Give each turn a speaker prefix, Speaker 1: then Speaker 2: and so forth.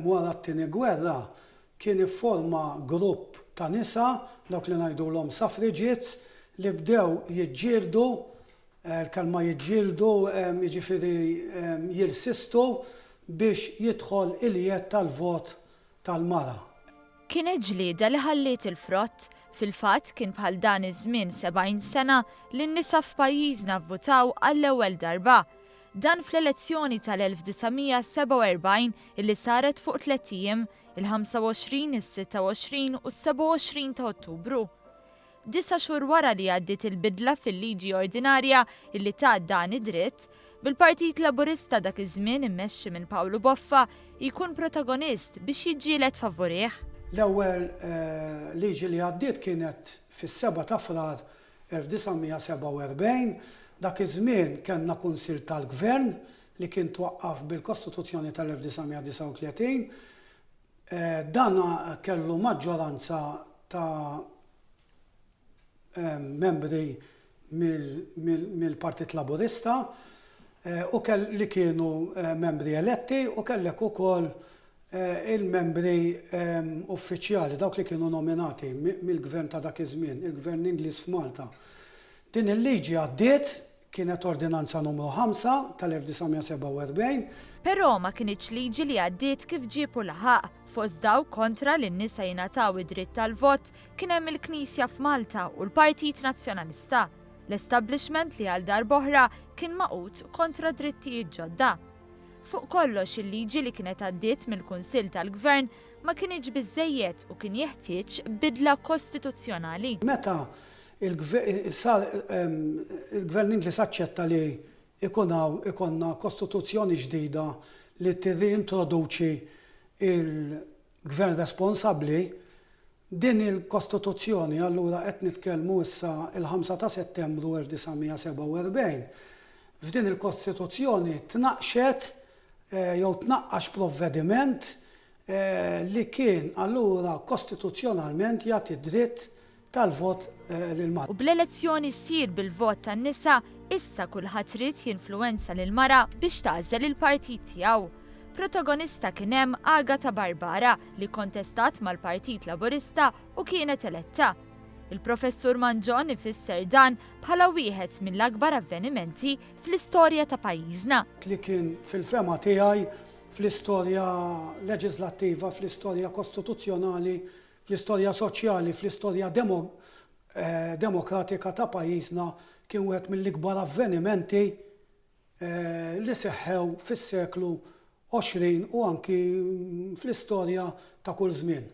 Speaker 1: Wara t-tieni gwerra kien ifforma grupp ta' nisa, dawk li ngħidulhom suffragettes, li bdew jiġġieldu, l-kelma jiġġieldu jiġifieri jirsistu biex jidħol il-jed tal-vot tal-mara.
Speaker 2: Kienet ġlieda li ħalliet il-frott, fil-fatt kien bħal dan iż-żmien 70 sena li n-nisa f'pajjiżna vvutaw għall-ewwel darba. Dan fl-elezzjoni tal-1947 illi saret fuq 3 ijiem, il-25, il-26 u s-27 ta' Ottubru. 9 xhur wara li għaddiet il-bidla fil-liġi ordinarja illi ta' dan id-dritt, bil-Partit Laburista dak iż-żmien immexxi minn Pawlu Boffa jkun protagonist biex jiġġieled favorih.
Speaker 1: L-ewwel liġi li għaddiet kienet fis-7 ta' Frar 1947, dak iż-żmien kellna Kunsill tal-Gvern li kien twaqqaf bil-Kostituzzjoni tal-1939. Dan kellu maġġoranza ta' membri mill-Partit Laburista u li kienu membri eletti u kellek ukoll il-membri uffiċjali, dawk li kienu nominati mill-gvern ta' dak iż-żmien, il-Gvern Ingliż f'Malta. Din il-liġi għaddiet kienet ordinanza numru 5 tal-1947.
Speaker 2: Però ma kienx liġi li għaddiet kif ġiepu laħaq. Fost daw kontra li n-nisa jingħataw id-dritt tal-vot kien hemm il-Knisja f'Malta u l-Partit Nazzjonalista. L-establishment li għal darb'oħra kien maqut kontra drittijiet ġodda. Fuq kollox il-liġi li kienet għaddiet mill-Kunsill tal-Gvern ma kienx biżżejjed u kien jeħtieġ bidla kostituzzjonali.
Speaker 1: Meta il-Gvern Ingliż aċċetta li ikonna kostituzzjoni ġdida li tirrintroduċi il-Gvern responsabbli, din il-Kostituzzjoni allura qed nitkellmu issa il-5 ta' Settembru 1947. F'din il-Kostituzzjoni tnaqqxet jew tnaqqax provvediment li kien allura kostituzzjonalment jagħti dritt tal-vot lil-mara.
Speaker 2: U bl-elezzjoni ssir bil-vot tan-nisa, issa kulħadd trid jinfluwenza lil-mara biex tagħżel il-partit tiegħu. Protagonista kien hemm Agata Barbara li kontestat mal-Partit Laburista u kienet eletta. Il-Professur Manġon ifisser dan bħala wieħed mill-akbar avvenimenti fl-istorja ta' pajjiżna.
Speaker 1: Li kien fil-fema tiegħi fl-istorja leġislattiva, fl-istorja kostituzzjonali, fl-istorja soċjali, fl-istorja demokratika ta' pajjiżna kien wieħed mill-ikbar avvenimenti li seħħew fis-seklu 20 u anki fl-istorja ta' kull żmien.